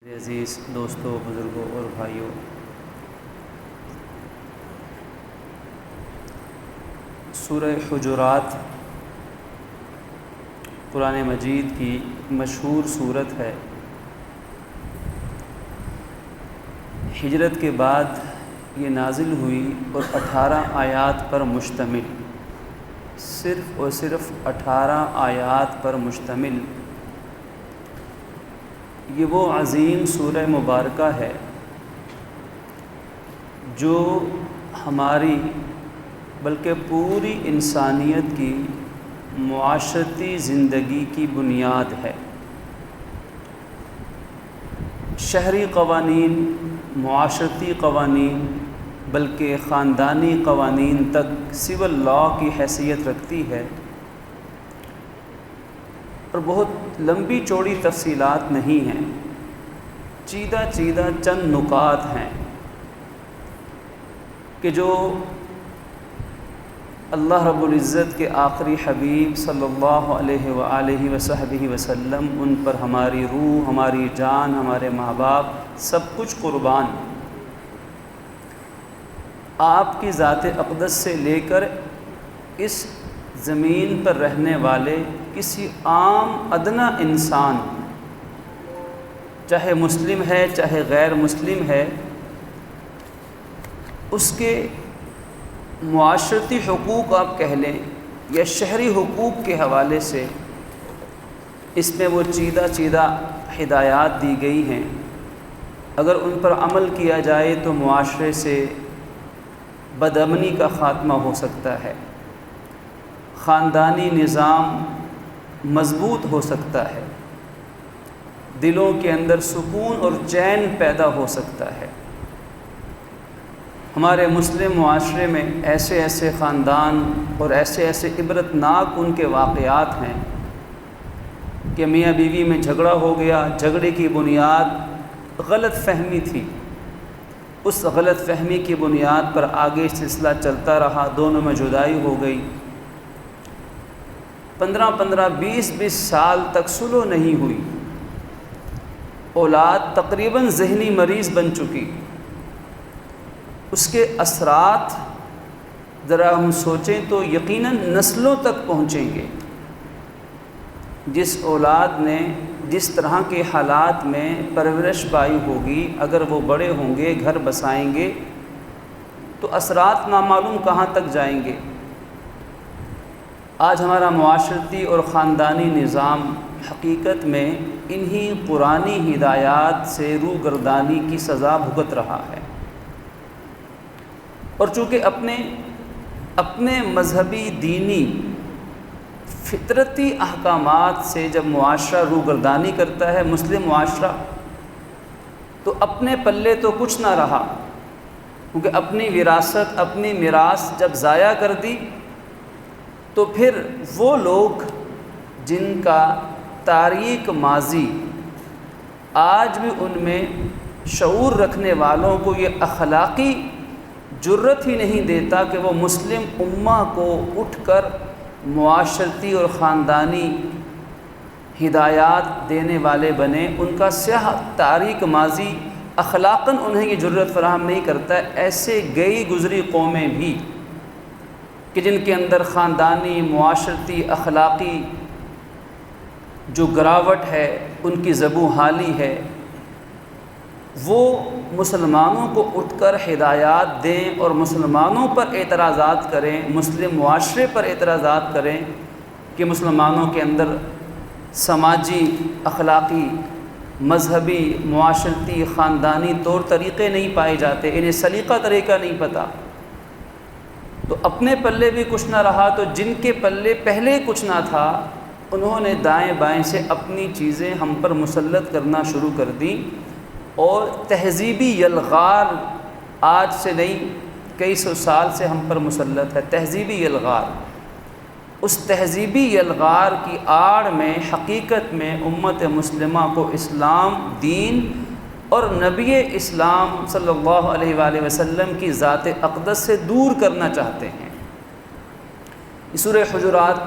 میرے عزیز دوستوں، بزرگوں اور بھائیوں، سورہ حجرات قرآن مجید کی مشہور سورت ہے۔ ہجرت کے بعد یہ نازل ہوئی اور 18 آیات پر مشتمل، صرف اور صرف 18 آیات پر مشتمل یہ وہ عظیم سورہ مبارکہ ہے جو ہماری بلکہ پوری انسانیت کی معاشرتی زندگی کی بنیاد ہے۔ شہری قوانین، معاشرتی قوانین، بلکہ خاندانی قوانین تک سول لاء کی حیثیت رکھتی ہے، اور بہت لمبی چوڑی تفصیلات نہیں ہیں، چیدہ چند نکات ہیں کہ جو اللہ رب العزت کے آخری حبیب صلی اللہ علیہ وآلہ وصحبہ وسلم، ان پر ہماری روح، ہماری جان، ہمارے ماں باپ سب کچھ قربان، آپ کی ذات اقدس سے لے کر اس زمین پر رہنے والے کسی عام ادنی انسان، چاہے مسلم ہے چاہے غیر مسلم ہے، اس کے معاشرتی حقوق آپ کہہ لیں یا شہری حقوق کے حوالے سے اس میں وہ چیدہ ہدایات دی گئی ہیں۔ اگر ان پر عمل کیا جائے تو معاشرے سے بدامنی کا خاتمہ ہو سکتا ہے، خاندانی نظام مضبوط ہو سکتا ہے، دلوں کے اندر سکون اور چین پیدا ہو سکتا ہے۔ ہمارے مسلم معاشرے میں ایسے خاندان اور ایسے عبرتناک ان کے واقعات ہیں کہ میاں بیوی میں جھگڑا ہو گیا، جھگڑے کی بنیاد غلط فہمی تھی، اس غلط فہمی کی بنیاد پر آگے سلسلہ چلتا رہا، دونوں میں جدائی ہو گئی، 15 20 سال تک صلح نہیں ہوئی، اولاد تقریباً ذہنی مریض بن چکی۔ اس کے اثرات ذرا ہم سوچیں تو یقیناً نسلوں تک پہنچیں گے۔ جس اولاد نے جس طرح کے حالات میں پرورش پائی ہوگی، اگر وہ بڑے ہوں گے، گھر بسائیں گے، تو اثرات نامعلوم کہاں تک جائیں گے۔ آج ہمارا معاشرتی اور خاندانی نظام حقیقت میں انہی قرآنی ہدایات سے روگردانی کی سزا بھگت رہا ہے، اور چونکہ اپنے مذہبی، دینی، فطرتی احکامات سے جب معاشرہ روگردانی کرتا ہے، مسلم معاشرہ، تو اپنے پلے تو کچھ نہ رہا، کیونکہ اپنی وراثت، اپنی میراث جب ضائع کر دی تو پھر وہ لوگ جن کا تاریک ماضی آج بھی ان میں شعور رکھنے والوں کو یہ اخلاقی جرت ہی نہیں دیتا کہ وہ مسلم امہ کو اٹھ کر معاشرتی اور خاندانی ہدایات دینے والے بنے، ان کا سیاہ تاریک ماضی اخلاقاً انہیں یہ جرت فراہم نہیں کرتا ہے۔ ایسے گئی گزری قومیں بھی کہ جن کے اندر خاندانی، معاشرتی، اخلاقی جو گراوٹ ہے، ان کی زبوں حالی ہے، وہ مسلمانوں کو اٹھ کر ہدایات دیں اور مسلمانوں پر اعتراضات کریں، مسلم معاشرے پر اعتراضات کریں کہ مسلمانوں کے اندر سماجی، اخلاقی، مذہبی، معاشرتی، خاندانی طور طریقے نہیں پائے جاتے، انہیں سلیقہ طریقہ نہیں پتہ، تو اپنے پلے بھی کچھ نہ رہا، تو جن کے پلے پہلے کچھ نہ تھا انہوں نے دائیں بائیں سے اپنی چیزیں ہم پر مسلط کرنا شروع کر دیں، اور تہذیبی یلغار آج سے نہیں، کئی سو سال سے ہم پر مسلط ہے، تہذیبی یلغار۔ اس تہذیبی یلغار کی آڑ میں حقیقت میں امت مسلمہ کو اسلام، دین اور نبی اسلام صلی اللہ علیہ وآلہ وسلم کی ذات اقدس سے دور کرنا چاہتے ہیں۔ سورہ حجرات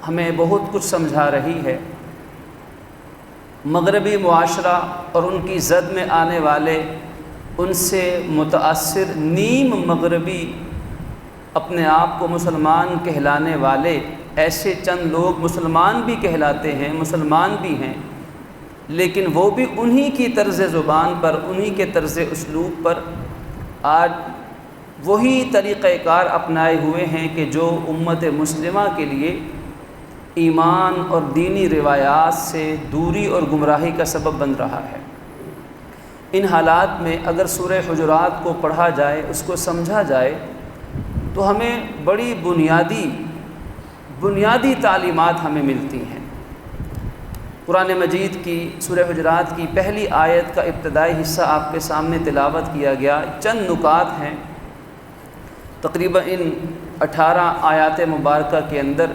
ہمیں بہت کچھ سمجھا رہی ہے۔ مغربی معاشرہ اور ان کی زد میں آنے والے ان سے متاثر نیم مغربی اپنے آپ کو مسلمان کہلانے والے ایسے چند لوگ مسلمان بھی کہلاتے ہیں، مسلمان بھی ہیں، لیکن وہ بھی انہی کی طرز زبان پر، انہی کے طرز اسلوب پر آج وہی طریقہ کار اپنائے ہوئے ہیں کہ جو امت مسلمہ کے لیے ایمان اور دینی روایات سے دوری اور گمراہی کا سبب بن رہا ہے۔ ان حالات میں اگر سورہ حجرات کو پڑھا جائے، اس کو سمجھا جائے، تو ہمیں بڑی بنیادی تعلیمات ہمیں ملتی ہیں۔ قرآن مجید کی سورہ حجرات کی پہلی آیت کا ابتدائی حصہ آپ کے سامنے تلاوت کیا گیا، چند نکات ہیں۔ تقریباً ان 18 آیات مبارکہ کے اندر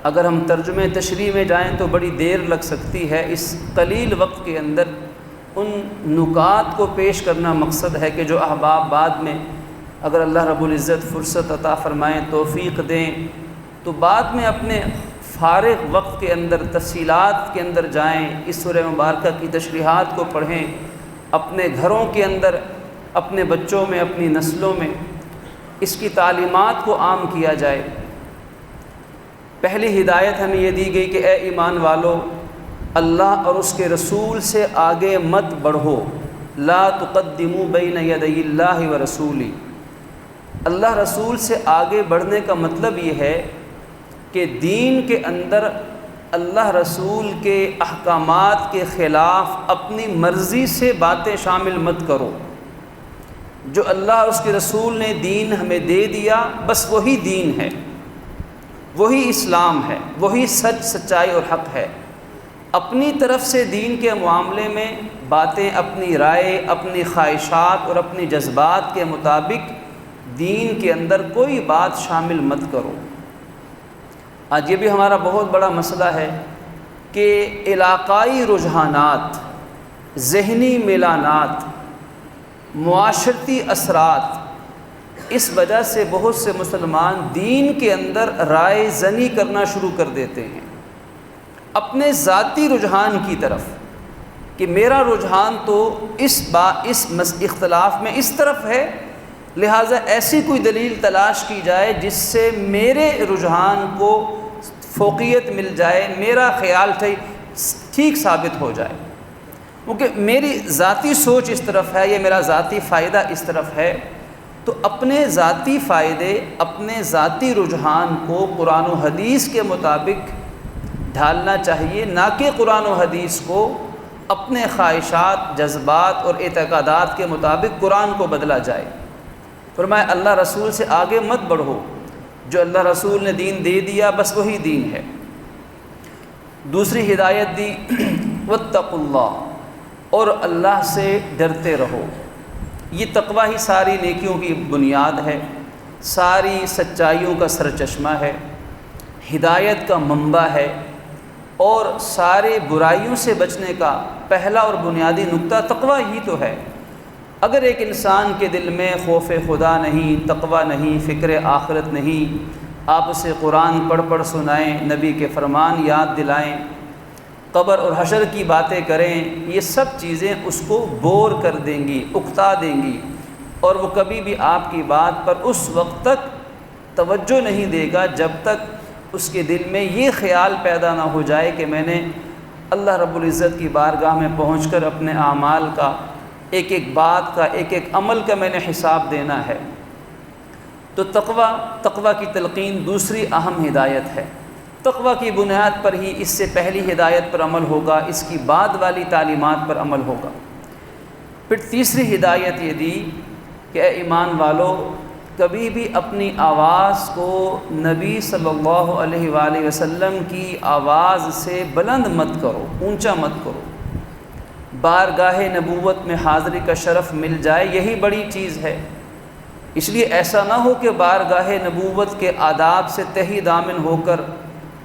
اگر ہم ترجمہ تشریح میں جائیں تو بڑی دیر لگ سکتی ہے۔ اس قلیل وقت کے اندر ان نکات کو پیش کرنا مقصد ہے کہ جو احباب بعد میں اگر اللہ رب العزت فرصت عطا فرمائیں، توفیق دیں، تو بعد میں اپنے فارغ وقت کے اندر تفصیلات کے اندر جائیں، اس سورہ مبارکہ کی تشریحات کو پڑھیں، اپنے گھروں کے اندر، اپنے بچوں میں، اپنی نسلوں میں اس کی تعلیمات کو عام کیا جائے۔ پہلی ہدایت ہمیں یہ دی گئی کہ اے ایمان والو، اللہ اور اس کے رسول سے آگے مت بڑھو، لا تقدموا بین یدی اللہ و رسولی۔ اللہ رسول سے آگے بڑھنے کا مطلب یہ ہے کہ دین کے اندر اللہ رسول کے احکامات کے خلاف اپنی مرضی سے باتیں شامل مت کرو۔ جو اللہ اور اس کے رسول نے دین ہمیں دے دیا، بس وہی دین ہے، وہی اسلام ہے، وہی سچائی اور حق ہے۔ اپنی طرف سے دین کے معاملے میں باتیں، اپنی رائے، اپنی خواہشات اور اپنی جذبات کے مطابق دین کے اندر کوئی بات شامل مت کرو۔ آج یہ بھی ہمارا بہت بڑا مسئلہ ہے کہ علاقائی رجحانات، ذہنی میلانات، معاشرتی اثرات، اس وجہ سے بہت سے مسلمان دین کے اندر رائے زنی کرنا شروع کر دیتے ہیں اپنے ذاتی رجحان کی طرف، کہ میرا رجحان تو اس اختلاف میں اس طرف ہے، لہٰذا ایسی کوئی دلیل تلاش کی جائے جس سے میرے رجحان کو فوقیت مل جائے، میرا خیال ٹھیک ثابت ہو جائے، کیونکہ میری ذاتی سوچ اس طرف ہے، یہ میرا ذاتی فائدہ اس طرف ہے۔ تو اپنے ذاتی فائدے، اپنے ذاتی رجحان کو قرآن و حدیث کے مطابق ڈھالنا چاہیے، نہ کہ قرآن و حدیث کو اپنے خواہشات، جذبات اور اعتقادات کے مطابق قرآن کو بدلا جائے۔ فرمایا اللہ رسول سے آگے مت بڑھو، جو اللہ رسول نے دین دے دیا بس وہی دین ہے۔ دوسری ہدایت دی واتقوا اللہ، اور اللہ سے ڈرتے رہو۔ یہ تقوی ہی ساری نیکیوں کی بنیاد ہے، ساری سچائیوں کا سرچشمہ ہے، ہدایت کا منبع ہے، اور سارے برائیوں سے بچنے کا پہلا اور بنیادی نقطہ تقوی ہی تو ہے۔ اگر ایک انسان کے دل میں خوف خدا نہیں، تقوی نہیں، فکر آخرت نہیں، آپ اسے قرآن پڑھ سنائیں، نبی کے فرمان یاد دلائیں، قبر اور حشر کی باتیں کریں، یہ سب چیزیں اس کو بور کر دیں گی، اکتا دیں گی، اور وہ کبھی بھی آپ کی بات پر اس وقت تک توجہ نہیں دے گا جب تک اس کے دل میں یہ خیال پیدا نہ ہو جائے کہ میں نے اللہ رب العزت کی بارگاہ میں پہنچ کر اپنے اعمال کا، ایک ایک بات کا، ایک ایک عمل کا میں نے حساب دینا ہے۔ تو تقوی کی تلقین دوسری اہم ہدایت ہے۔ تقوی کی بنیاد پر ہی اس سے پہلی ہدایت پر عمل ہوگا، اس کی بعد والی تعلیمات پر عمل ہوگا۔ پھر تیسری ہدایت یہ دی کہ اے ایمان والو، کبھی بھی اپنی آواز کو نبی صلی اللہ علیہ وآلہ وسلم کی آواز سے بلند مت کرو، اونچا مت کرو۔ بارگاہ نبوت میں حاضری کا شرف مل جائے، یہی بڑی چیز ہے۔ اس لیے ایسا نہ ہو کہ بارگاہ نبوت کے آداب سے تہی دامن ہو کر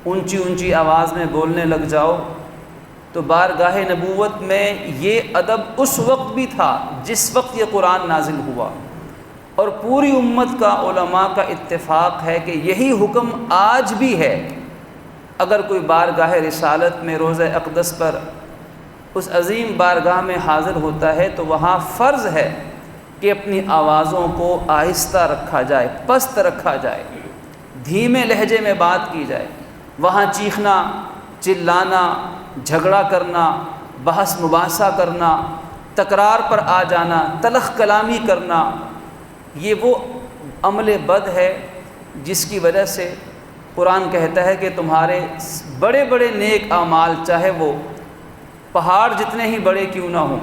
اونچی اونچی آواز میں بولنے لگ جاؤ۔ تو بارگاہ نبوت میں یہ ادب اس وقت بھی تھا جس وقت یہ قرآن نازل ہوا، اور پوری امت کا، علماء کا اتفاق ہے کہ یہی حکم آج بھی ہے۔ اگر کوئی بارگاہ رسالت میں روضہ اقدس پر اس عظیم بارگاہ میں حاضر ہوتا ہے تو وہاں فرض ہے کہ اپنی آوازوں کو آہستہ رکھا جائے، پست رکھا جائے، دھیمے لہجے میں بات کی جائے۔ وہاں چیخنا، چلانا، جھگڑا کرنا، بحث مباحثہ کرنا، تکرار پر آ جانا، تلخ کلامی کرنا، یہ وہ عمل بد ہے جس کی وجہ سے قرآن کہتا ہے کہ تمہارے بڑے بڑے نیک اعمال، چاہے وہ پہاڑ جتنے ہی بڑے کیوں نہ ہوں،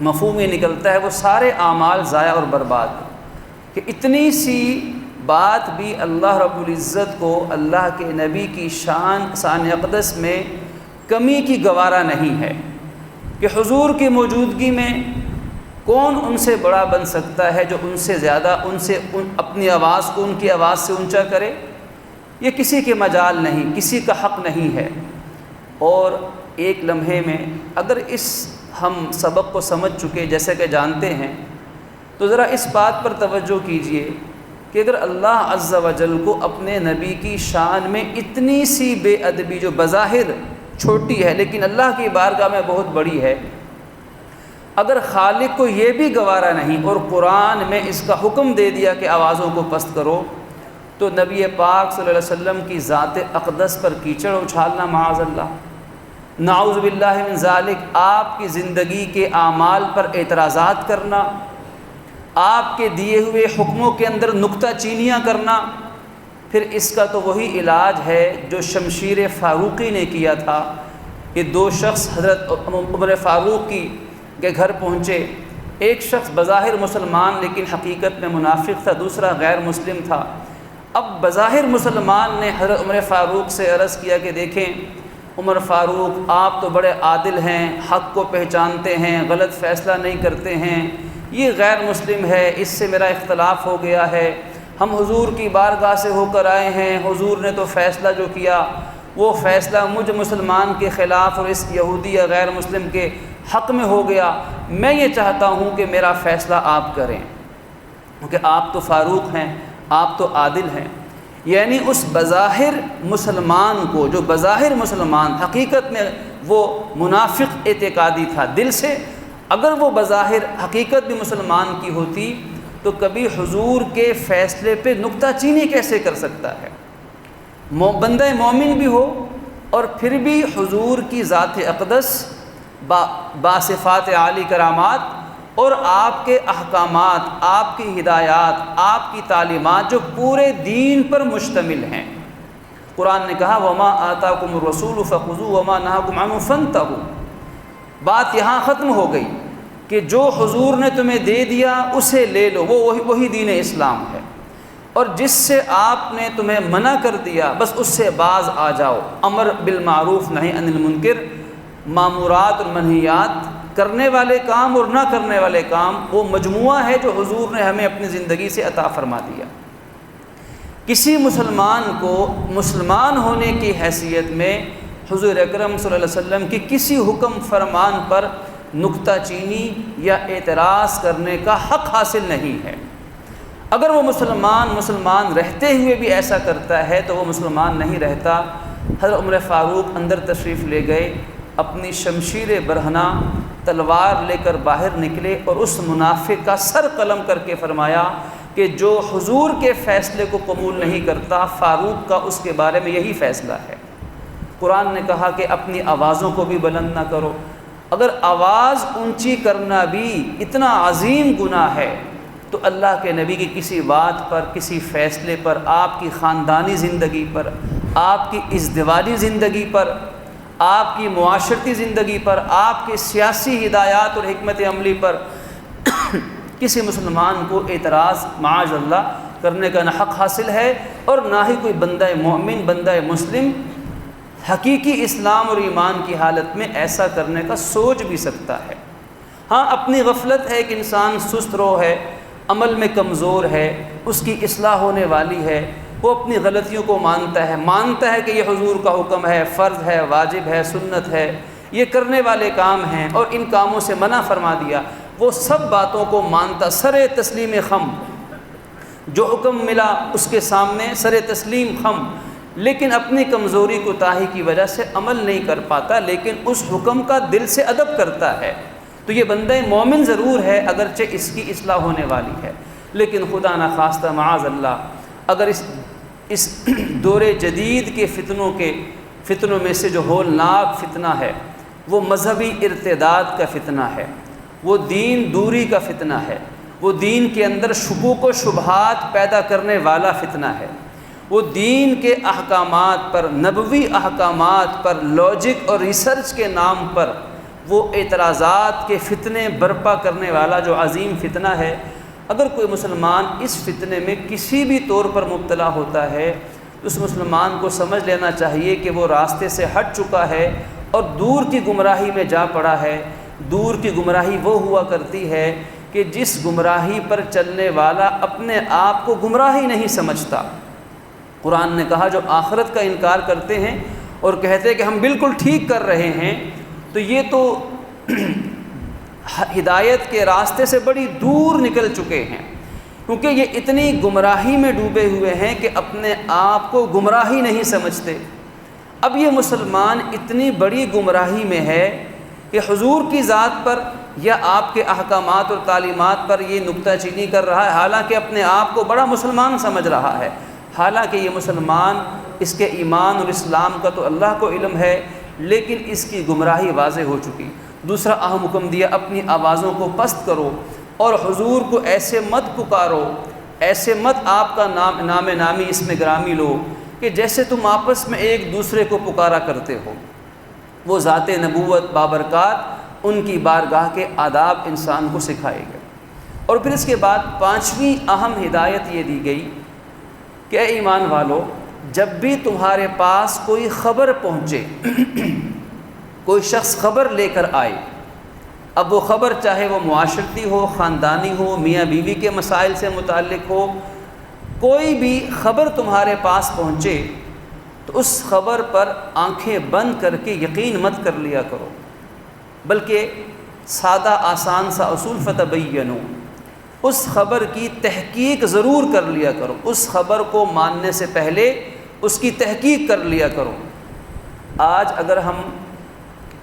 مفہوم یہ نکلتا ہے وہ سارے اعمال ضائع اور برباد ہیں۔ کہ اتنی سی بات بھی اللہ رب العزت کو اللہ کے نبی کی شان اقدس میں کمی کی گوارا نہیں ہے کہ حضور کی موجودگی میں کون ان سے بڑا بن سکتا ہے جو ان سے زیادہ اپنی آواز کو ان کی آواز سے اونچا کرے۔ یہ کسی کے مجال نہیں، کسی کا حق نہیں ہے۔ اور ایک لمحے میں اگر اس ہم سبق کو سمجھ چکے جیسے کہ جانتے ہیں تو ذرا اس بات پر توجہ کیجئے کہ اگر اللہ عز و جل کو اپنے نبی کی شان میں اتنی سی بے ادبی جو بظاہر چھوٹی ہے لیکن اللہ کی بارگاہ میں بہت بڑی ہے، اگر خالق کو یہ بھی گوارا نہیں اور قرآن میں اس کا حکم دے دیا کہ آوازوں کو پست کرو، تو نبی پاک صلی اللہ علیہ وسلم کی ذات اقدس پر کیچڑ اچھالنا معاذ اللہ، نعوذ باللہ من ذالک، آپ کی زندگی کے اعمال پر اعتراضات کرنا، آپ کے دیے ہوئے حکموں کے اندر نکتہ چینیاں کرنا، پھر اس کا تو وہی علاج ہے جو شمشیر فاروقی نے کیا تھا کہ دو شخص حضرت عمر فاروق کے گھر پہنچے، ایک شخص بظاہر مسلمان لیکن حقیقت میں منافق تھا، دوسرا غیر مسلم تھا۔ اب بظاہر مسلمان نے حضرت عمر فاروق سے عرض کیا کہ دیکھیں عمر فاروق، آپ تو بڑے عادل ہیں، حق کو پہچانتے ہیں، غلط فیصلہ نہیں کرتے ہیں، یہ غیر مسلم ہے، اس سے میرا اختلاف ہو گیا ہے، ہم حضور کی بارگاہ سے ہو کر آئے ہیں، حضور نے تو فیصلہ جو کیا وہ فیصلہ مجھ مسلمان کے خلاف اور اس یہودی یا غیر مسلم کے حق میں ہو گیا، میں یہ چاہتا ہوں کہ میرا فیصلہ آپ کریں، کیونکہ آپ تو فاروق ہیں، آپ تو عادل ہیں۔ یعنی اس بظاہر مسلمان کو، جو بظاہر مسلمان حقیقت میں وہ منافق اعتقادی تھا دل سے، اگر وہ بظاہر حقیقت بھی مسلمان کی ہوتی تو کبھی حضور کے فیصلے پہ نکتہ چینی کیسے کر سکتا ہے؟ بندہ مومن بھی ہو اور پھر بھی حضور کی ذات اقدس باصفات عالی کرامات اور آپ کے احکامات، آپ کی ہدایات، آپ کی تعلیمات جو پورے دین پر مشتمل ہیں۔ قرآن نے کہا وَمَا آتَاكُمُ الرَّسُولُ فَخُذُوهُ وَمَا نَهَاكُمْ عَنْهُ فَانْتَهُوا، بات یہاں ختم ہو گئی کہ جو حضور نے تمہیں دے دیا اسے لے لو، وہ وہی دین اسلام ہے، اور جس سے آپ نے تمہیں منع کر دیا بس اس سے باز آ جاؤ۔ امر بالمعروف نہی عن المنکر، مامورات اور منہیات، کرنے والے کام اور نہ کرنے والے کام، وہ مجموعہ ہے جو حضور نے ہمیں اپنی زندگی سے عطا فرما دیا۔ کسی مسلمان کو مسلمان ہونے کی حیثیت میں حضور اکرم صلی اللہ علیہ وسلم کی کسی حکم فرمان پر نکتہ چینی یا اعتراض کرنے کا حق حاصل نہیں ہے۔ اگر وہ مسلمان رہتے ہوئے بھی ایسا کرتا ہے تو وہ مسلمان نہیں رہتا۔ حضرت عمر فاروق اندر تشریف لے گئے، اپنی شمشیر برہنہ تلوار لے کر باہر نکلے اور اس منافق کا سر قلم کر کے فرمایا کہ جو حضور کے فیصلے کو قبول نہیں کرتا، فاروق کا اس کے بارے میں یہی فیصلہ ہے۔ قرآن نے کہا کہ اپنی آوازوں کو بھی بلند نہ کرو۔ اگر آواز اونچی کرنا بھی اتنا عظیم گناہ ہے تو اللہ کے نبی کی کسی بات پر، کسی فیصلے پر، آپ کی خاندانی زندگی پر، آپ کی ازدواجی زندگی پر، آپ کی معاشرتی زندگی پر، آپ کی سیاسی ہدایات اور حکمت عملی پر کسی مسلمان کو اعتراض معاذ اللہ کرنے کا نہ حق حاصل ہے اور نہ ہی کوئی بندہ مومن، بندہ مسلم حقیقی اسلام اور ایمان کی حالت میں ایسا کرنے کا سوچ بھی سکتا ہے۔ ہاں، اپنی غفلت ہے کہ انسان سست رو ہے، عمل میں کمزور ہے، اس کی اصلاح ہونے والی ہے، وہ اپنی غلطیوں کو مانتا ہے کہ یہ حضور کا حکم ہے، فرض ہے، واجب ہے، سنت ہے، یہ کرنے والے کام ہیں اور ان کاموں سے منع فرما دیا، وہ سب باتوں کو مانتا، سر تسلیم خم، جو حکم ملا اس کے سامنے سر تسلیم خم، لیکن اپنی کمزوری کوتاہی کی وجہ سے عمل نہیں کر پاتا، لیکن اس حکم کا دل سے ادب کرتا ہے، تو یہ بندہ مومن ضرور ہے اگرچہ اس کی اصلاح ہونے والی ہے۔ لیکن خدا نخواستہ معاذ اللہ اگر اس دور جدید کے فتنوں میں سے جو ہولناک فتنہ ہے وہ مذہبی ارتداد کا فتنہ ہے، وہ دین دوری کا فتنہ ہے، وہ دین کے اندر شکوک و شبہات پیدا کرنے والا فتنہ ہے، وہ دین کے احکامات پر، نبوی احکامات پر، لاجک اور ریسرچ کے نام پر وہ اعتراضات کے فتنے برپا کرنے والا جو عظیم فتنہ ہے، اگر کوئی مسلمان اس فتنے میں کسی بھی طور پر مبتلا ہوتا ہے تو اس مسلمان کو سمجھ لینا چاہیے کہ وہ راستے سے ہٹ چکا ہے اور دور کی گمراہی میں جا پڑا ہے۔ دور کی گمراہی وہ ہوا کرتی ہے کہ جس گمراہی پر چلنے والا اپنے آپ کو گمراہ ہی نہیں سمجھتا۔ قرآن نے کہا جو آخرت کا انکار کرتے ہیں اور کہتے ہیں کہ ہم بالکل ٹھیک کر رہے ہیں، تو یہ تو ہدایت کے راستے سے بڑی دور نکل چکے ہیں، کیونکہ یہ اتنی گمراہی میں ڈوبے ہوئے ہیں کہ اپنے آپ کو گمراہی نہیں سمجھتے۔ اب یہ مسلمان اتنی بڑی گمراہی میں ہے کہ حضور کی ذات پر یا آپ کے احکامات اور تعلیمات پر یہ نکتہ چینی کر رہا ہے، حالانکہ اپنے آپ کو بڑا مسلمان سمجھ رہا ہے، حالانکہ یہ مسلمان، اس کے ایمان اور اسلام کا تو اللہ کو علم ہے، لیکن اس کی گمراہی واضح ہو چکی۔ دوسرا اہم حکم دیا، اپنی آوازوں کو پست کرو اور حضور کو ایسے مت پکارو، ایسے مت آپ کا نام نامی اس میں گرامی لو کہ جیسے تم آپس میں ایک دوسرے کو پکارا کرتے ہو۔ وہ ذات نبوت بابرکات ان کی بارگاہ کے آداب انسان کو سکھائے گئے۔ اور پھر اس کے بعد پانچویں اہم ہدایت یہ دی گئی کہ اے ایمان والو، جب بھی تمہارے پاس کوئی خبر پہنچے، کوئی شخص خبر لے کر آئے، اب وہ خبر چاہے وہ معاشرتی ہو، خاندانی ہو، میاں بیوی کے مسائل سے متعلق ہو، کوئی بھی خبر تمہارے پاس پہنچے تو اس خبر پر آنکھیں بند کر کے یقین مت کر لیا کرو، بلکہ سادہ آسان سا اصول فتبینوا، اس خبر کی تحقیق ضرور کر لیا کرو، اس خبر کو ماننے سے پہلے اس کی تحقیق کر لیا کرو۔ آج اگر ہم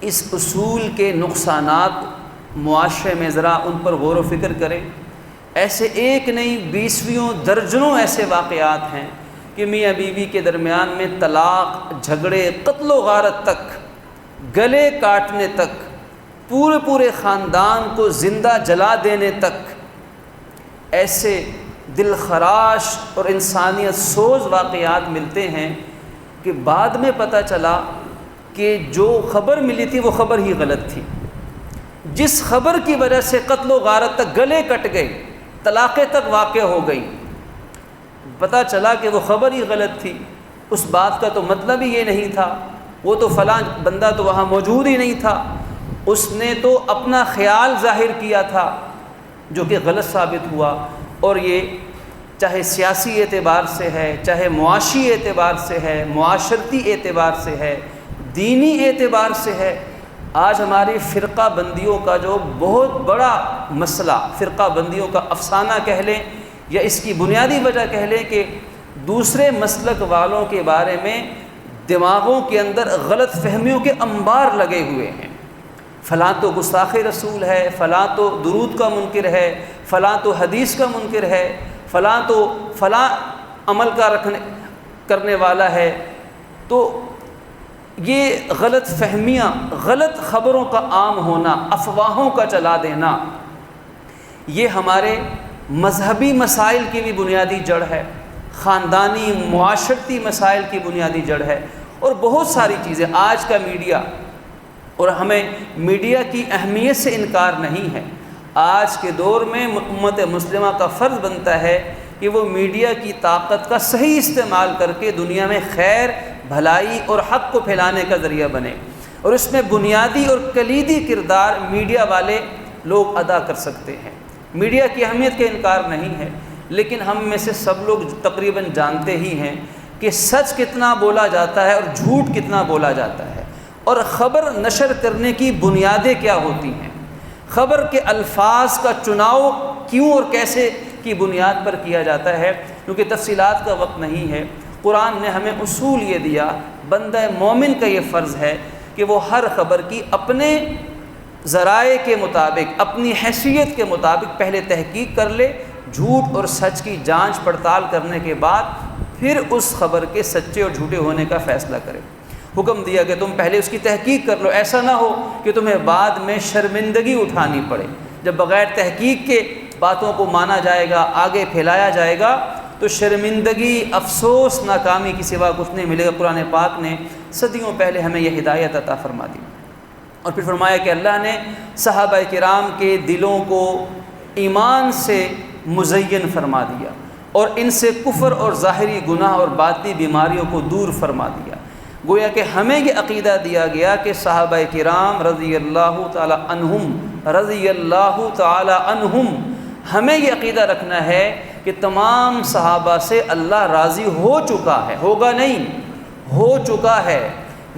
اس اصول کے نقصانات معاشرے میں ذرا ان پر غور و فکر کریں، ایسے ایک نہیں 20 درجنوں ایسے واقعات ہیں کہ میاں بیوی کے درمیان میں طلاق، جھگڑے، قتل و غارت تک، گلے کاٹنے تک، پورے خاندان کو زندہ جلا دینے تک ایسے دل خراش اور انسانیت سوز واقعات ملتے ہیں کہ بعد میں پتہ چلا کہ جو خبر ملی تھی وہ خبر ہی غلط تھی۔ جس خبر کی وجہ سے قتل و غارت تک، گلے کٹ گئے، طلاقیں تک واقع ہو گئی، پتہ چلا کہ وہ خبر ہی غلط تھی، اس بات کا تو مطلب ہی یہ نہیں تھا، وہ تو فلاں بندہ تو وہاں موجود ہی نہیں تھا، اس نے تو اپنا خیال ظاہر کیا تھا جو کہ غلط ثابت ہوا۔ اور یہ چاہے سیاسی اعتبار سے ہے، چاہے معاشی اعتبار سے ہے، معاشرتی اعتبار سے ہے، دینی اعتبار سے ہے۔ آج ہماری فرقہ بندیوں کا جو بہت بڑا مسئلہ، فرقہ بندیوں کا افسانہ کہہ لیں یا اس کی بنیادی وجہ کہہ لیں کہ دوسرے مسلک والوں کے بارے میں دماغوں کے اندر غلط فہمیوں کے انبار لگے ہوئے ہیں۔ فلاں تو گستاخ رسول ہے، فلاں تو درود کا منکر ہے، فلاں تو حدیث کا منکر ہے، فلاں تو فلاں عمل کا کرنے والا ہے۔ تو یہ غلط فہمیاں، غلط خبروں کا عام ہونا، افواہوں کا چلا دینا، یہ ہمارے مذہبی مسائل کی بھی بنیادی جڑ ہے، خاندانی معاشرتی مسائل کی بنیادی جڑ ہے، اور بہت ساری چیزیں۔ آج کا میڈیا، اور ہمیں میڈیا کی اہمیت سے انکار نہیں ہے، آج کے دور میں امت مسلمہ کا فرض بنتا ہے کہ وہ میڈیا کی طاقت کا صحیح استعمال کر کے دنیا میں خیر، بھلائی اور حق کو پھیلانے کا ذریعہ بنے، اور اس میں بنیادی اور کلیدی کردار میڈیا والے لوگ ادا کر سکتے ہیں۔ میڈیا کی اہمیت کا انکار نہیں ہے، لیکن ہم میں سے سب لوگ تقریباً جانتے ہی ہیں کہ سچ کتنا بولا جاتا ہے اور جھوٹ کتنا بولا جاتا ہے، اور خبر نشر کرنے کی بنیادیں کیا ہوتی ہیں، خبر کے الفاظ کا چناؤ کیوں اور کیسے کی بنیاد پر کیا جاتا ہے، کیونکہ تفصیلات کا وقت نہیں ہے۔ قرآن نے ہمیں اصول یہ دیا، بندہ مومن کا یہ فرض ہے کہ وہ ہر خبر کی اپنے ذرائع کے مطابق، اپنی حیثیت کے مطابق پہلے تحقیق کر لے، جھوٹ اور سچ کی جانچ پڑتال کرنے کے بعد پھر اس خبر کے سچے اور جھوٹے ہونے کا فیصلہ کرے۔ حکم دیا کہ تم پہلے اس کی تحقیق کر لو، ایسا نہ ہو کہ تمہیں بعد میں شرمندگی اٹھانی پڑے۔ جب بغیر تحقیق کے باتوں کو مانا جائے گا، آگے پھیلایا جائے گا، تو شرمندگی، افسوس، ناکامی کے سوا کچھ نہیں ملے گا۔ قرآن پاک نے صدیوں پہلے ہمیں یہ ہدایت عطا فرما دی، اور پھر فرمایا کہ اللہ نے صحابہ کرام کے دلوں کو ایمان سے مزین فرما دیا، اور ان سے کفر اور ظاہری گناہ اور باطنی بیماریوں کو دور فرما دیا۔ گویا کہ ہمیں یہ عقیدہ دیا گیا کہ صحابہ کرام رضی اللہ تعالی عنہم ہمیں یہ عقیدہ رکھنا ہے کہ تمام صحابہ سے اللہ راضی ہو چکا ہے، ہوگا نہیں، ہو چکا ہے۔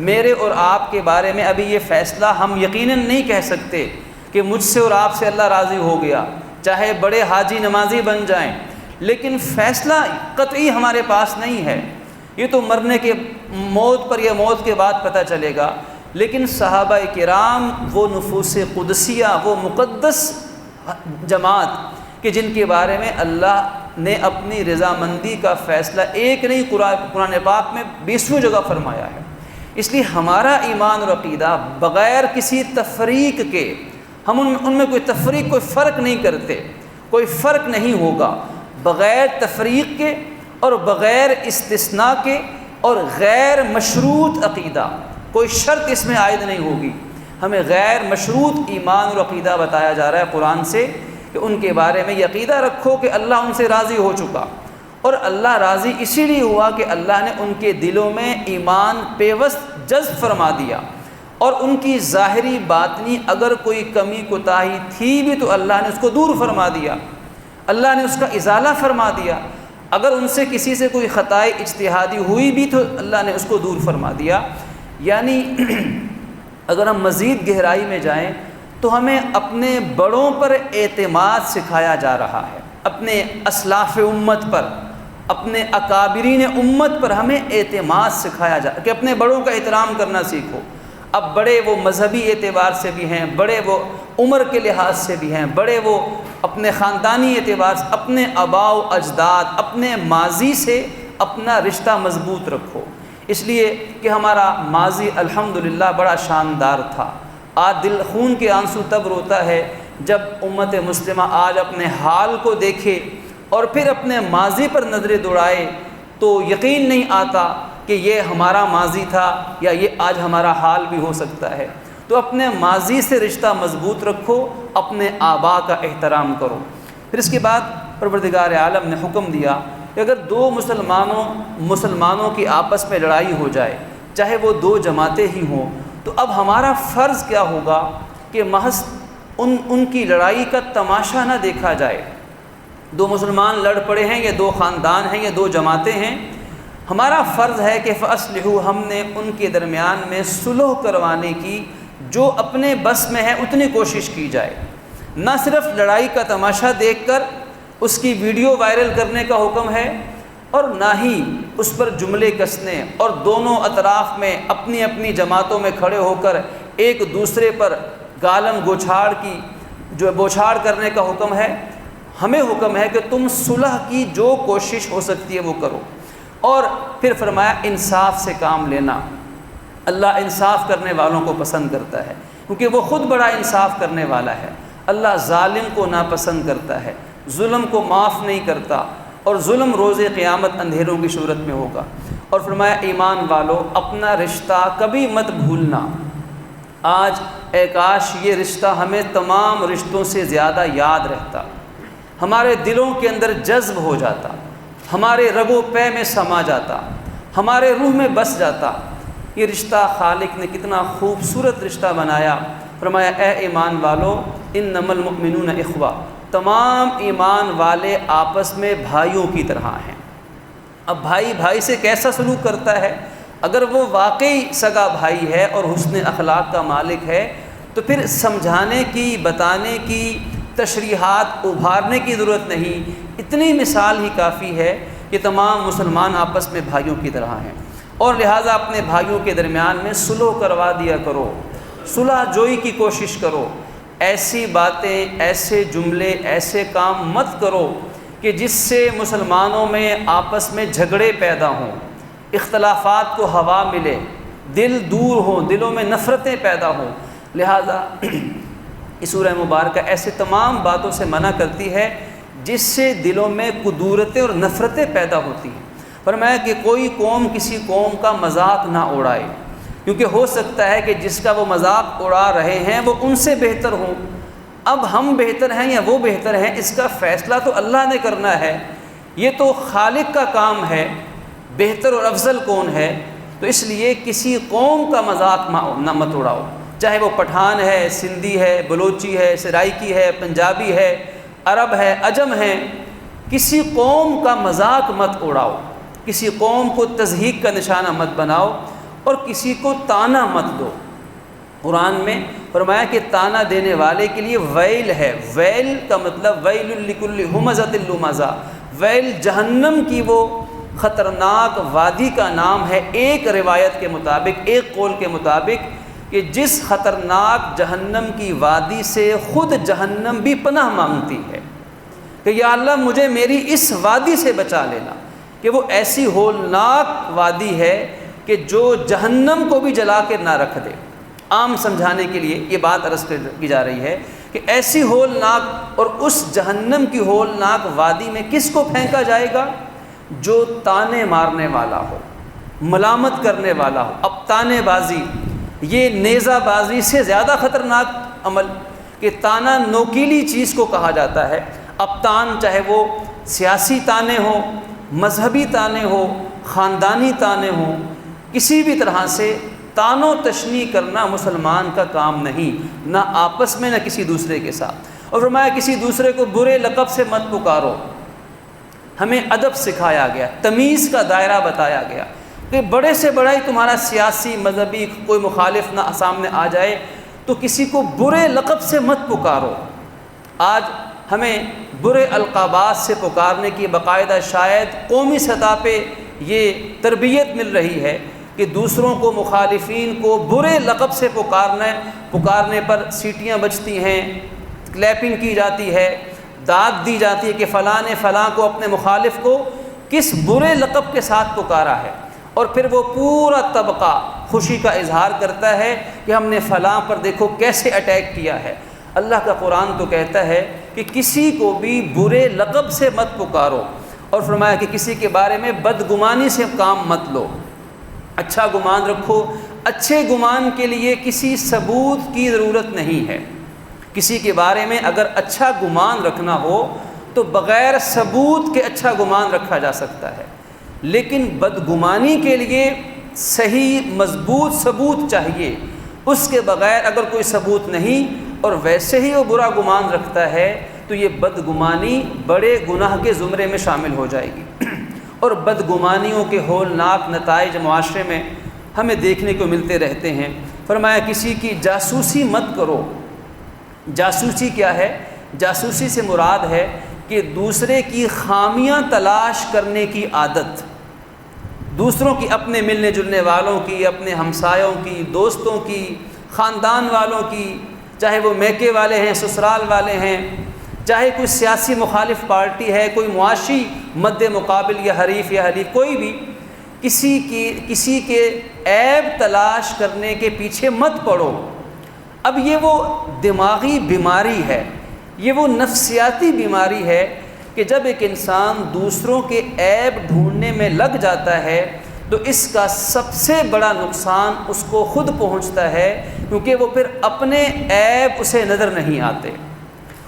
میرے اور آپ کے بارے میں ابھی یہ فیصلہ ہم یقیناً نہیں کہہ سکتے کہ مجھ سے اور آپ سے اللہ راضی ہو گیا، چاہے بڑے حاجی نمازی بن جائیں، لیکن فیصلہ قطعی ہمارے پاس نہیں ہے۔ یہ تو مرنے کے موت پر یا موت کے بعد پتہ چلے گا، لیکن صحابہ کرام وہ نفوس قدسیہ، وہ مقدس جماعت کہ جن کے بارے میں اللہ نے اپنی رضامندی کا فیصلہ ایک نہیں قرآن پاک میں 20 جگہ فرمایا ہے۔ اس لیے ہمارا ایمان اور عقیدہ بغیر کسی تفریق کے، ہم ان میں کوئی تفریق، کوئی فرق نہیں کرتے، کوئی فرق نہیں ہوگا، بغیر تفریق کے اور بغیر استثناء کے، اور غیر مشروط عقیدہ، کوئی شرط اس میں عائد نہیں ہوگی۔ ہمیں غیر مشروط ایمان اور عقیدہ بتایا جا رہا ہے قرآن سے کہ ان کے بارے میں یہ عقیدہ رکھو کہ اللہ ان سے راضی ہو چکا، اور اللہ راضی اسی لیے ہوا کہ اللہ نے ان کے دلوں میں ایمان پیوست جذب فرما دیا، اور ان کی ظاہری باطنی اگر کوئی کمی کوتاہی تھی بھی تو اللہ نے اس کو دور فرما دیا، اللہ نے اس کا ازالہ فرما دیا۔ اگر ان سے کسی سے کوئی خطائے اجتہادی ہوئی بھی تو اللہ نے اس کو دور فرما دیا۔ یعنی اگر ہم مزید گہرائی میں جائیں تو ہمیں اپنے بڑوں پر اعتماد سکھایا جا رہا ہے، اپنے اسلاف امت پر، اپنے اکابرین امت پر ہمیں اعتماد سکھایا جا رہا ہے کہ اپنے بڑوں کا احترام کرنا سیکھو۔ اب بڑے وہ مذہبی اعتبار سے بھی ہیں، بڑے وہ عمر کے لحاظ سے بھی ہیں، بڑے وہ اپنے خاندانی اعتبار سے، اپنے آباء و اجداد، اپنے ماضی سے اپنا رشتہ مضبوط رکھو، اس لیے کہ ہمارا ماضی الحمدللہ بڑا شاندار تھا۔ آج دل خون کے آنسو تب روتا ہے جب امت مسلمہ آج اپنے حال کو دیکھے اور پھر اپنے ماضی پر نظریں دوڑائے تو یقین نہیں آتا کہ یہ ہمارا ماضی تھا یا یہ آج ہمارا حال بھی ہو سکتا ہے۔ تو اپنے ماضی سے رشتہ مضبوط رکھو، اپنے آباء کا احترام کرو۔ پھر اس کے بعد پروردگار عالم نے حکم دیا کہ اگر دو مسلمانوں کی آپس میں لڑائی ہو جائے، چاہے وہ دو جماعتیں ہی ہوں، تو اب ہمارا فرض کیا ہوگا کہ محض ان کی لڑائی کا تماشا نہ دیکھا جائے۔ دو مسلمان لڑ پڑے ہیں، یا دو خاندان ہیں، یا دو جماعتیں ہیں، ہمارا فرض ہے کہ فَأَصْلِحُوا، ہم نے ان کے درمیان میں صلح کروانے کی جو اپنے بس میں ہے اتنی کوشش کی جائے۔ نہ صرف لڑائی کا تماشا دیکھ کر اس کی ویڈیو وائرل کرنے کا حکم ہے، اور نہ ہی اس پر جملے کسنے اور دونوں اطراف میں اپنی اپنی جماعتوں میں کھڑے ہو کر ایک دوسرے پر گالم بوچھاڑ کرنے کا حکم ہے۔ ہمیں حکم ہے کہ تم صلح کی جو کوشش ہو سکتی ہے وہ کرو، اور پھر فرمایا انصاف سے کام لینا۔ اللہ انصاف کرنے والوں کو پسند کرتا ہے، کیونکہ وہ خود بڑا انصاف کرنے والا ہے۔ اللہ ظالم کو ناپسند کرتا ہے، ظلم کو معاف نہیں کرتا، اور ظلم روز قیامت اندھیروں کی صورت میں ہوگا۔ اور فرمایا ایمان والو، اپنا رشتہ کبھی مت بھولنا۔ آج اے کاش یہ رشتہ ہمیں تمام رشتوں سے زیادہ یاد رہتا، ہمارے دلوں کے اندر جذب ہو جاتا، ہمارے رگ و پے میں سما جاتا، ہمارے روح میں بس جاتا۔ یہ رشتہ خالق نے کتنا خوبصورت رشتہ بنایا۔ فرمایا اے ایمان والو، انما المؤمنون اخوہ، تمام ایمان والے آپس میں بھائیوں کی طرح ہیں۔ اب بھائی بھائی سے کیسا سلوک کرتا ہے؟ اگر وہ واقعی سگا بھائی ہے اور حسن اخلاق کا مالک ہے تو پھر سمجھانے کی، بتانے کی، تشریحات ابھارنے کی ضرورت نہیں، اتنی مثال ہی کافی ہے یہ تمام مسلمان آپس میں بھائیوں کی طرح ہیں، اور لہٰذا اپنے بھائیوں کے درمیان میں صلح کروا دیا کرو، صلح جوئی کی کوشش کرو۔ ایسی باتیں، ایسے جملے، ایسے کام مت کرو کہ جس سے مسلمانوں میں آپس میں جھگڑے پیدا ہوں، اختلافات کو ہوا ملے، دل دور ہوں، دلوں میں نفرتیں پیدا ہوں۔ لہذا یہ سورہ مبارکہ ایسے تمام باتوں سے منع کرتی ہے جس سے دلوں میں کدورتیں اور نفرتیں پیدا ہوتی ہیں۔ فرمایا کہ کوئی قوم کسی قوم کا مذاق نہ اڑائے، کیونکہ ہو سکتا ہے کہ جس کا وہ مذاق اڑا رہے ہیں وہ ان سے بہتر ہوں۔ اب ہم بہتر ہیں یا وہ بہتر ہیں، اس کا فیصلہ تو اللہ نے کرنا ہے، یہ تو خالق کا کام ہے، بہتر اور افضل کون ہے۔ تو اس لیے کسی قوم کا مذاق نہ مت اڑاؤ، چاہے وہ پٹھان ہے، سندھی ہے، بلوچی ہے، سرائکی ہے، پنجابی ہے، عرب ہے، عجم ہے، کسی قوم کا مذاق مت اڑاؤ، کسی قوم کو تضحیک کا نشانہ مت بناؤ، اور کسی کو طعنہ مت دو۔ قرآن میں فرمایا کہ طعنہ دینے والے کے لیے ویل ہے۔ ویل کا مطلب ویل لکل ہمزۃ لمزہ، ویل جہنم کی وہ خطرناک وادی کا نام ہے، ایک روایت کے مطابق، ایک قول کے مطابق، کہ جس خطرناک جہنم کی وادی سے خود جہنم بھی پناہ مانگتی ہے کہ یا اللہ مجھے میری اس وادی سے بچا لینا، کہ وہ ایسی ہولناک وادی ہے کہ جو جہنم کو بھی جلا کے نہ رکھ دے۔ عام سمجھانے کے لیے یہ بات عرض کی جا رہی ہے کہ ایسی ہولناک، اور اس جہنم کی ہولناک وادی میں کس کو پھینکا جائے گا؟ جو طانے مارنے والا ہو، ملامت کرنے والا ہو۔ اب طانے بازی، یہ نیزہ بازی سے زیادہ خطرناک عمل، کہ طعنہ نوکیلی چیز کو کہا جاتا ہے۔ اب طعن چاہے وہ سیاسی طعنے ہوں، مذہبی طعنے ہوں، خاندانی طعنے ہوں، کسی بھی طرح سے طعن و تشنیع کرنا مسلمان کا کام نہیں، نہ آپس میں نہ کسی دوسرے کے ساتھ۔ اور فرمایا کسی دوسرے کو برے لقب سے مت پکارو۔ ہمیں ادب سکھایا گیا، تمیز کا دائرہ بتایا گیا کہ بڑے سے بڑا ہی تمہارا سیاسی مذہبی کوئی مخالف نہ سامنے آ جائے تو کسی کو برے لقب سے مت پکارو۔ آج ہمیں برے القابات سے پکارنے کی باقاعدہ شاید قومی سطح پہ یہ تربیت مل رہی ہے کہ دوسروں کو، مخالفین کو برے لقب سے پکارنے پر سیٹیاں بجتی ہیں، کلیپنگ کی جاتی ہے، داد دی جاتی ہے کہ فلاں نے فلاں کو، اپنے مخالف کو کس برے لقب کے ساتھ پکارا ہے، اور پھر وہ پورا طبقہ خوشی کا اظہار کرتا ہے کہ ہم نے فلاں پر دیکھو کیسے اٹیک کیا ہے۔ اللہ کا قرآن تو کہتا ہے کہ کسی کو بھی برے لقب سے مت پکارو، اور فرمایا کہ کسی کے بارے میں بدگمانی سے کام مت لو، اچھا گمان رکھو۔ اچھے گمان کے لیے کسی ثبوت کی ضرورت نہیں ہے۔ کسی کے بارے میں اگر اچھا گمان رکھنا ہو تو بغیر ثبوت کے اچھا گمان رکھا جا سکتا ہے، لیکن بدگمانی کے لیے صحیح مضبوط ثبوت چاہیے۔ اس کے بغیر اگر کوئی ثبوت نہیں اور ویسے ہی وہ برا گمان رکھتا ہے تو یہ بدگمانی بڑے گناہ کے زمرے میں شامل ہو جائے گی۔ اور بدگمانیوں کے ہولناک نتائج معاشرے میں ہمیں دیکھنے کو ملتے رہتے ہیں۔ فرمایا کسی کی جاسوسی مت کرو۔ جاسوسی کیا ہے؟ جاسوسی سے مراد ہے کہ دوسرے کی خامیاں تلاش کرنے کی عادت، دوسروں کی، اپنے ملنے جلنے والوں کی، اپنے ہمسایوں کی، دوستوں کی، خاندان والوں کی، چاہے وہ میکے والے ہیں، سسرال والے ہیں، چاہے کوئی سیاسی مخالف پارٹی ہے، کوئی معاشی مد مقابل یا حریف کوئی بھی، کسی کے عیب تلاش کرنے کے پیچھے مت پڑو۔ اب یہ وہ دماغی بیماری ہے، یہ وہ نفسیاتی بیماری ہے کہ جب ایک انسان دوسروں کے عیب ڈھونڈنے میں لگ جاتا ہے تو اس کا سب سے بڑا نقصان اس کو خود پہنچتا ہے، کیونکہ وہ پھر اپنے عیب اسے نظر نہیں آتے۔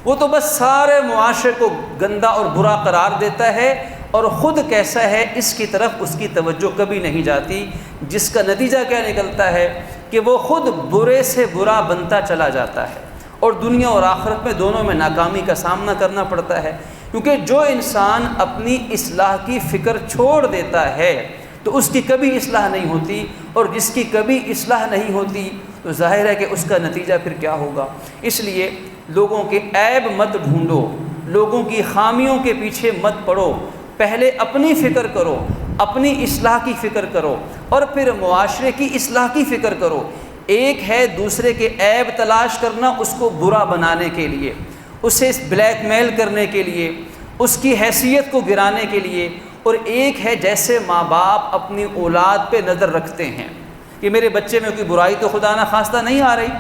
وہ تو بس سارے معاشرے کو گندا اور برا قرار دیتا ہے، اور خود کیسا ہے اس کی طرف اس کی توجہ کبھی نہیں جاتی، جس کا نتیجہ کیا نکلتا ہے کہ وہ خود برے سے برا بنتا چلا جاتا ہے، اور دنیا اور آخرت میں دونوں میں ناکامی کا سامنا کرنا پڑتا ہے۔ کیونکہ جو انسان اپنی اصلاح کی فکر چھوڑ دیتا ہے تو اس کی کبھی اصلاح نہیں ہوتی، اور جس کی کبھی اصلاح نہیں ہوتی تو ظاہر ہے کہ اس کا نتیجہ پھر کیا ہوگا۔ اس لیے لوگوں کے عیب مت ڈھونڈو، لوگوں کی خامیوں کے پیچھے مت پڑو، پہلے اپنی فکر کرو، اپنی اصلاح کی فکر کرو، اور پھر معاشرے کی اصلاح کی فکر کرو۔ ایک ہے دوسرے کے عیب تلاش کرنا اس کو برا بنانے کے لیے، اسے بلیک میل کرنے کے لیے، اس کی حیثیت کو گرانے کے لیے، اور ایک ہے جیسے ماں باپ اپنی اولاد پہ نظر رکھتے ہیں کہ میرے بچے میں کوئی برائی تو خدا نہ خواستہ نہیں آ رہی،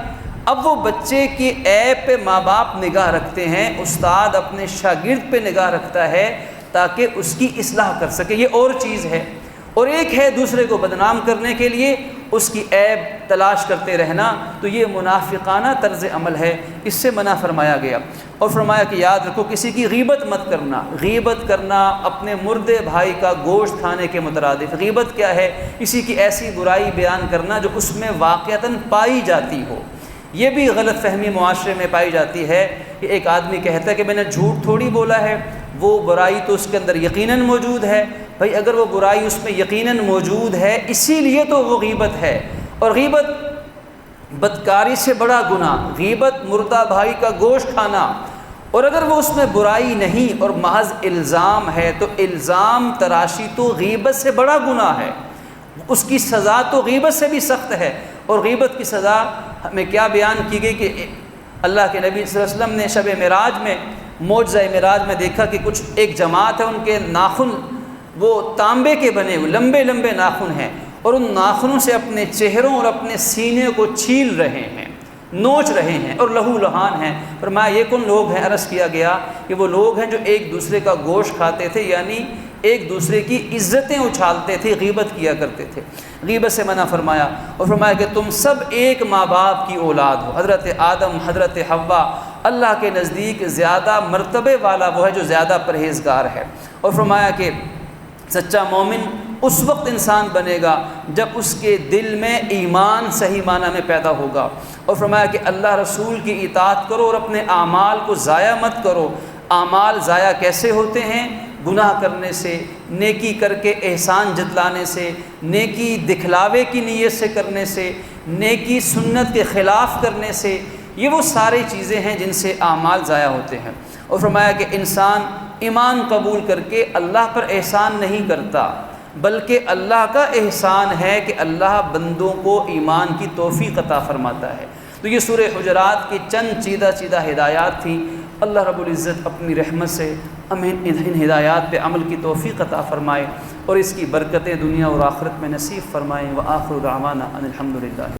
اب وہ بچے کی عیب پہ ماں باپ نگاہ رکھتے ہیں، استاد اپنے شاگرد پہ نگاہ رکھتا ہے تاکہ اس کی اصلاح کر سکے، یہ اور چیز ہے۔ اور ایک ہے دوسرے کو بدنام کرنے کے لیے اس کی عیب تلاش کرتے رہنا، تو یہ منافقانہ طرز عمل ہے، اس سے منع فرمایا گیا۔ اور فرمایا کہ یاد رکھو کسی کی غیبت مت کرنا۔ غیبت کرنا اپنے مردے بھائی کا گوشت کھانے کے مترادف۔ غیبت کیا ہے؟ کسی کی ایسی برائی بیان کرنا جو اس میں واقعتاً پائی جاتی ہو۔ یہ بھی غلط فہمی معاشرے میں پائی جاتی ہے کہ ایک آدمی کہتا ہے کہ میں نے جھوٹ تھوڑی بولا ہے، وہ برائی تو اس کے اندر یقیناً موجود ہے۔ بھائی اگر وہ برائی اس میں یقیناً موجود ہے اسی لیے تو وہ غیبت ہے، اور غیبت بدکاری سے بڑا گناہ، غیبت مردہ بھائی کا گوشت کھانا، اور اگر وہ اس میں برائی نہیں اور محض الزام ہے تو الزام تراشی تو غیبت سے بڑا گناہ ہے، اس کی سزا تو غیبت سے بھی سخت ہے۔ اور غیبت کی سزا ہمیں کیا بیان کی گئی کہ اللہ کے نبی صلی اللہ علیہ وسلم نے شب معراج میں، معجزہ معراج میں دیکھا کہ کچھ ایک جماعت ہے، ان کے ناخن وہ تانبے کے بنے ہوئے لمبے لمبے ناخن ہیں، اور ان ناخنوں سے اپنے چہروں اور اپنے سینے کو چھیل رہے ہیں، نوچ رہے ہیں، اور لہو لہان ہیں۔ فرمایا یہ کون لوگ ہیں؟ عرض کیا گیا کہ وہ لوگ ہیں جو ایک دوسرے کا گوشت کھاتے تھے، یعنی ایک دوسرے کی عزتیں اچھالتے تھے، غیبت کیا کرتے تھے۔ غیبت سے منع فرمایا، اور فرمایا کہ تم سب ایک ماں باپ کی اولاد ہو۔ حضرت آدم، حضرت حوا، اللہ کے نزدیک زیادہ مرتبے والا وہ ہے جو زیادہ پرہیزگار ہے۔ اور فرمایا کہ سچا مومن اس وقت انسان بنے گا جب اس کے دل میں ایمان صحیح معنی میں پیدا ہوگا۔ اور فرمایا کہ اللہ رسول کی اطاعت کرو اور اپنے اعمال کو ضائع مت کرو۔ اعمال ضائع کیسے ہوتے ہیں؟ گناہ کرنے سے، نیکی کر کے احسان جتلانے سے، نیکی دکھلاوے کی نیت سے کرنے سے، نیکی سنت کے خلاف کرنے سے، یہ وہ ساری چیزیں ہیں جن سے اعمال ضائع ہوتے ہیں۔ اور فرمایا کہ انسان ایمان قبول کر کے اللہ پر احسان نہیں کرتا، بلکہ اللہ کا احسان ہے کہ اللہ بندوں کو ایمان کی توفیق عطا فرماتا ہے۔ تو یہ سورہ حجرات کی چند چیدہ ہدایات تھیں۔ اللہ رب العزت اپنی رحمت سے ہمیں ان ہدایات پہ عمل کی توفیق عطا فرمائے، اور اس کی برکتیں دنیا اور آخرت میں نصیب فرمائیں۔ وآخر دعوانا ان الحمد للہ۔